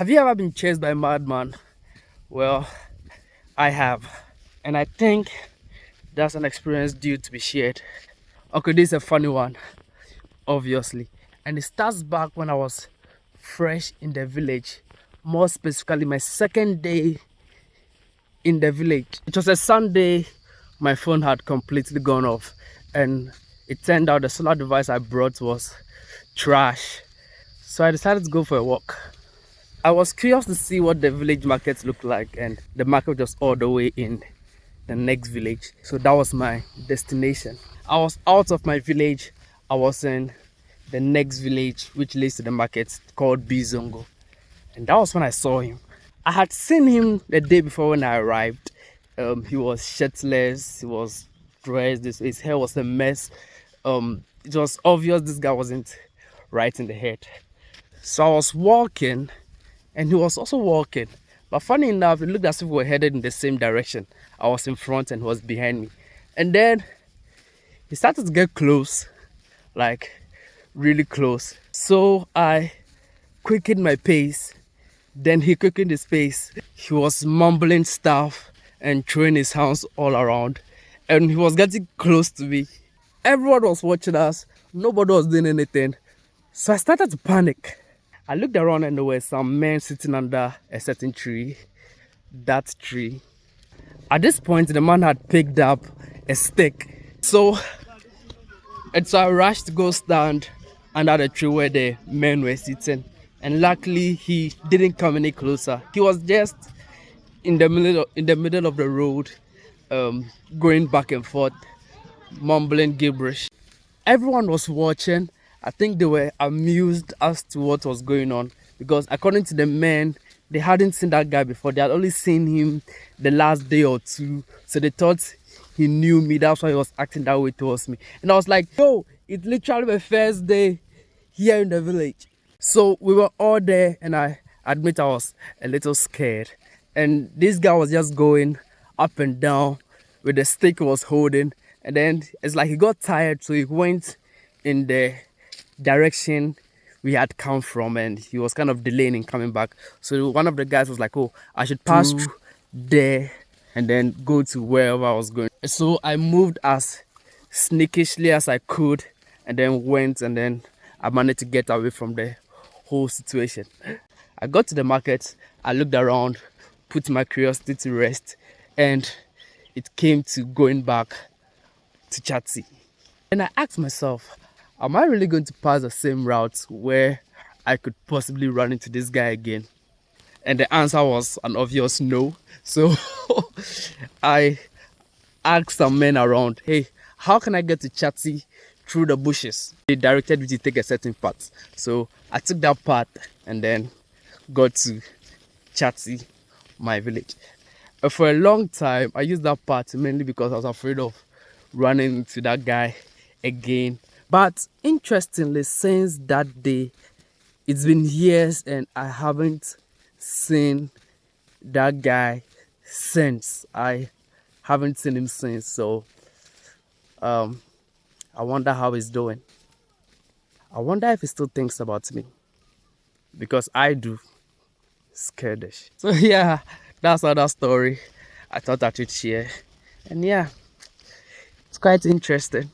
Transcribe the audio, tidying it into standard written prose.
Have you ever been chased by a madman? Well, I have. And I think that's an experience due to be shared. Okay, this is a funny one, obviously. And it starts back when I was fresh in the village. More specifically, my second day in the village. It was a Sunday. My phone had completely gone off. And it turned out the solar device I brought was trash. So I decided to go for a walk. I was curious to see what the village markets look like, and the market was all the way in the next village. So that was my destination. I was out of my village. I was in the next village, which leads to the market called Bizongo. And that was when I saw him. I had seen him the day before when I arrived. He was shirtless, he was dressed, his hair was a mess. It was obvious this guy wasn't right in the head. So I was walking, and he was also walking. But funny enough, it looked as if we were headed in the same direction. I was in front and he was behind me. And then he started to get close, like really close. So I quickened my pace. Then he quickened his pace. He was mumbling stuff and throwing his hands all around. And he was getting close to me. Everyone was watching us. Nobody was doing anything. So I started to panic. I looked around and there were some men sitting under a certain tree. That tree. At this point, the man had picked up a stick. So I rushed to go stand under the tree where the men were sitting. And luckily, he didn't come any closer. He was just in the middle of the road, going back and forth, mumbling gibberish. Everyone was watching. I think they were amused as to what was going on, because according to the men, they hadn't seen that guy before. They had only seen him the last day or two. So they thought he knew me. That's why he was acting that way towards me. And I was like, yo, it's literally my first day here in the village. So we were all there, and I admit I was a little scared. And this guy was just going up and down with the stick he was holding. And then it's like he got tired, so he went in the direction we had come from, and he was kind of delaying in coming back. So one of the guys was like, oh, I should pass through there and then go to wherever I was going. So I moved as sneakishly as I could, and then went, and then I managed to get away from the whole situation. I got to the market, I looked around, put my curiosity to rest, and it came to going back to Chatsi. And I asked myself, am I really going to pass the same route where I could possibly run into this guy again? And the answer was an obvious no. So I asked some men around, hey, how can I get to Chatsi through the bushes? They directed me to take a certain path. So I took that path and then got to Chatsi, my village. For a long time, I used that path mainly because I was afraid of running into that guy again. But interestingly, since that day, it's been years and I haven't seen that guy since. I haven't seen him since. So I wonder how he's doing. I wonder if he still thinks about me, because I do. Scaredish. So yeah, that's another story I thought I should share. And yeah, it's quite interesting.